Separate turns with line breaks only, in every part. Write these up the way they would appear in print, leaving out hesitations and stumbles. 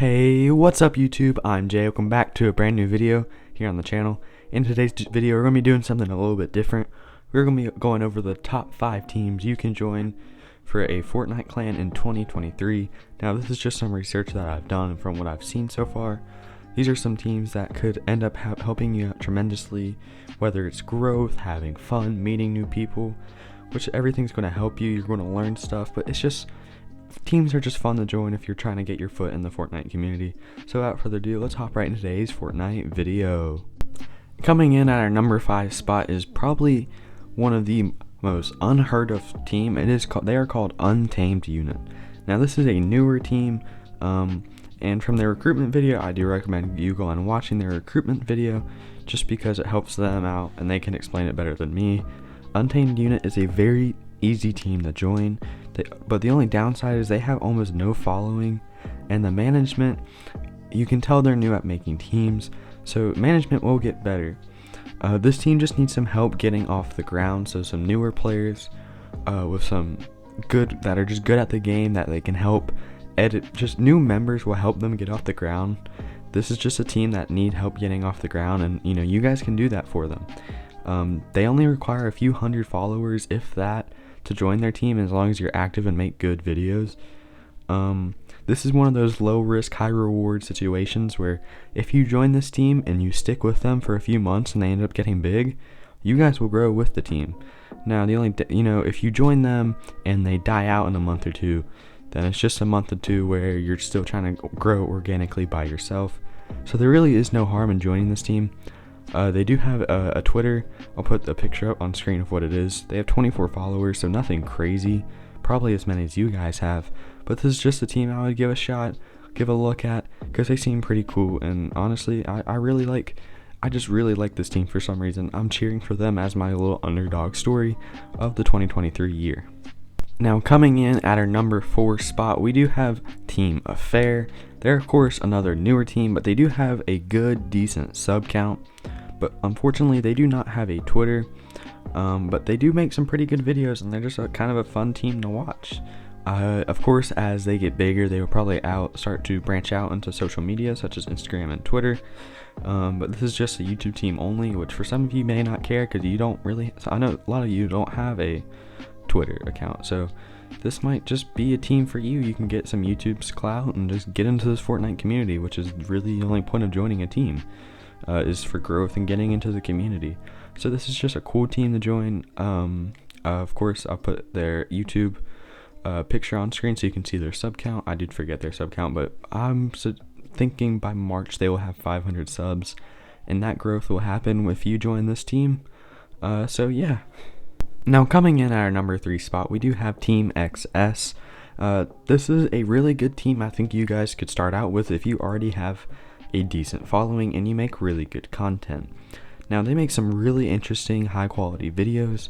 Hey, what's up YouTube? I'm Jay. Welcome back to a brand new video here on the channel. In today's video, we're going to be doing something a little bit different. We're going to be going over the top 5 teams you can join for a Fortnite clan in 2023. Now, this is just some research that I've done from what I've seen so far. These are some teams that could end up helping you out tremendously, whether it's growth, having fun, meeting new people, which everything's going to help you. You're going to learn stuff, but it's just teams are just fun to join if you're trying to get your foot in the Fortnite community. So without further ado, let's hop right into today's Fortnite video. Coming in at our number 5 spot is probably one of the most unheard of team. They are called Untamed Unit. Now this is a newer team, and from their recruitment video, I do recommend you go on watching their recruitment video just because it helps them out and they can explain it better than me. Untamed Unit is a very easy team to join, but the only downside is they have almost no following, and the management, you can tell they're new at making teams, so management will get better. This team just needs some help getting off the ground, so some newer players with some that are just good at the game that they can help edit. Just new members will help them get off the ground. This is just a team that need help getting off the ground, and you guys can do that for them. They only require a few hundred followers, if that, to join their team, as long as you're active and make good videos. This is one of those low risk, high reward situations where if you join this team and you stick with them for a few months and they end up getting big, you guys will grow with the team. Now the only if you join them and they die out in a month or two, then it's just a month or two where you're still trying to grow organically by yourself. So there really is no harm in joining this team. They do have a Twitter. I'll put the picture up on screen of what it is. They have 24 followers, so nothing crazy, probably as many as you guys have, but this is just a team I would give a shot, give a look at, because they seem pretty cool, and honestly, I just really like this team for some reason. I'm cheering for them as my little underdog story of the 2023 year. Now coming in at our number 4 spot, we do have Team Affair. They're of course another newer team, but they do have a good, decent sub count. But unfortunately, they do not have a Twitter. But they do make some pretty good videos, and they're just kind of a fun team to watch. Of course, as they get bigger, they will probably start to branch out into social media, such as Instagram and Twitter. But this is just a YouTube team only, which for some of you may not care because you don't really. I know a lot of you don't have a Twitter account, so this might just be a team for you. You can get some YouTube's clout and just get into this Fortnite community, which is really the only point of joining a team. Is for growth and getting into the community. So this is just a cool team to join. Of course, I'll put their YouTube picture on screen so you can see their sub count. I did forget their sub count, but I'm thinking by March they will have 500 subs, and that growth will happen if you join this team. So yeah. Now coming in at our number 3 spot, we do have Team XS. This is a really good team I think you guys could start out with if you already have a decent following and you make really good content. Now they make some really interesting, high quality videos,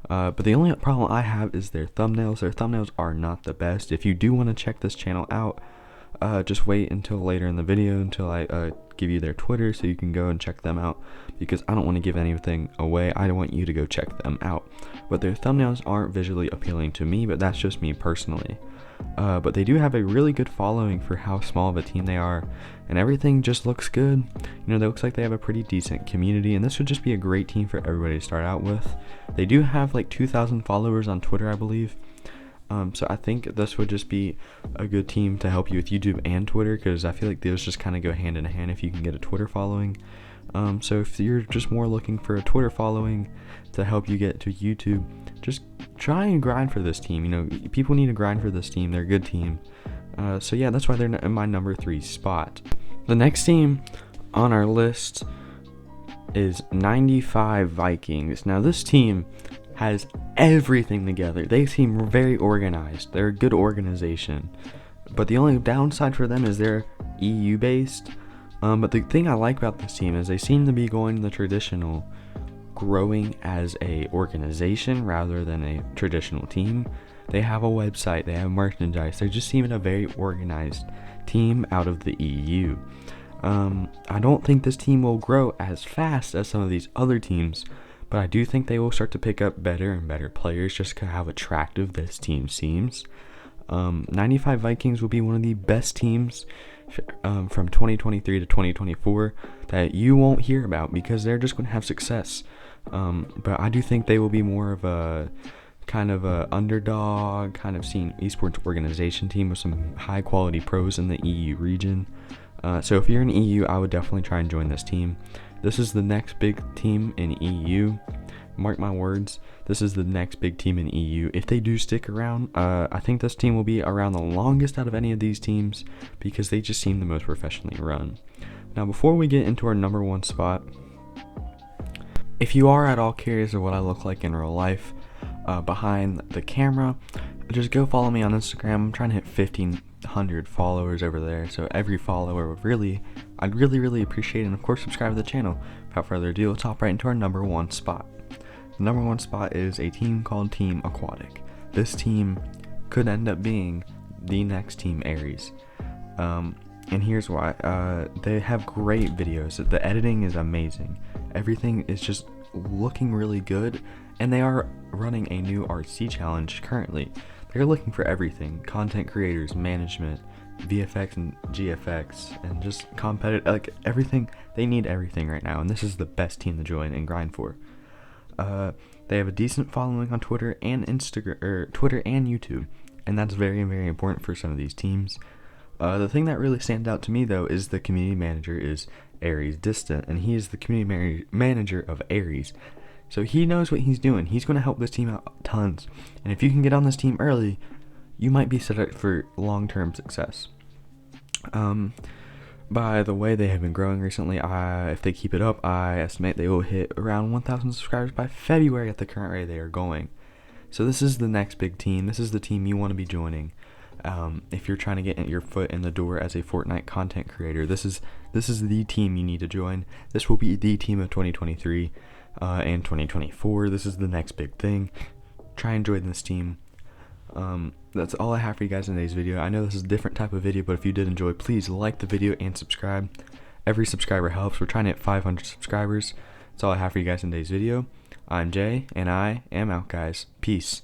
but the only problem I have is their thumbnails. Their thumbnails are not the best. If you do want to check this channel out, just wait until later in the video until I give you their Twitter so you can go and check them out, because I don't want to give anything away. I don't want you to go check them out. But their thumbnails aren't visually appealing to me, but that's just me personally. But they do have a really good following for how small of a team they are, and everything just looks good. They looks like they have a pretty decent community, and this would just be a great team for everybody to start out with. They do have like 2,000 followers on Twitter, I believe. So I think this would just be a good team to help you with YouTube and Twitter, because I feel like those just kind of go hand in hand if you can get a Twitter following. So if you're just more looking for a Twitter following to help you get to YouTube, just try and grind for this team. People need to grind for this team. They're a good team. So yeah, that's why they're in my number 3 spot. The next team on our list is 95 Vikings. Now this team has everything together. They seem very organized. They're a good organization. But the only downside for them is they're EU based. But the thing I like about this team is they seem to be going the traditional, growing as a organization rather than a traditional team. They have a website, they have merchandise, they just seem a very organized team out of the EU. I don't think this team will grow as fast as some of these other teams, but I do think they will start to pick up better and better players just because how attractive this team seems. 95 Vikings will be one of the best teams from 2023 to 2024 that you won't hear about because they're just going to have success. But I do think they will be more of a kind of a underdog, kind of seen esports organization team with some high quality pros in the EU region. So if you're in EU, I would definitely try and join this team. This is the next big team in EU. Mark my words, this is the next big team in EU. If they do stick around, I think this team will be around the longest out of any of these teams because they just seem the most professionally run. Now, before we get into our number one spot, if you are at all curious of what I look like in real life behind the camera, just go follow me on Instagram. I'm trying to hit 1,500 followers over there, so every follower I'd really appreciate it. And of course, subscribe to the channel. Without further ado, let's hop right into our number one spot. The number one spot is a team called Team Aquatic. This team could end up being the next Team Aries. And here's why. They have great videos. The editing is amazing. Everything is just looking really good. And they are running a new RC challenge currently. They're looking for everything. Content creators, management, VFX and GFX, and just competitive, like everything. They need everything right now. And this is the best team to join and grind for. They have a decent following on Twitter and Twitter and YouTube, and that's very important for some of these teams. The thing that really stands out to me though is the community manager is Aries Distant, and he is the community manager of Aries, so he knows what he's doing. He's going to help this team out tons, and if you can get on this team early, you might be set up for long-term success. By the way they have been growing recently, if they keep it up, I estimate they will hit around 1,000 subscribers by February at the current rate they are going. So this is the next big team. This is the team you want to be joining. If you're trying to get your foot in the door as a Fortnite content creator, this is the team you need to join. This will be the team of 2023 and 2024. This is the next big thing. Try and join this team. That's all I have for you guys in today's video. I know this is a different type of video, but if you did enjoy, please like the video and subscribe. Every subscriber helps. We're trying to hit 500 subscribers. That's all I have for you guys in today's video. I'm Jay, and I am out, guys. Peace.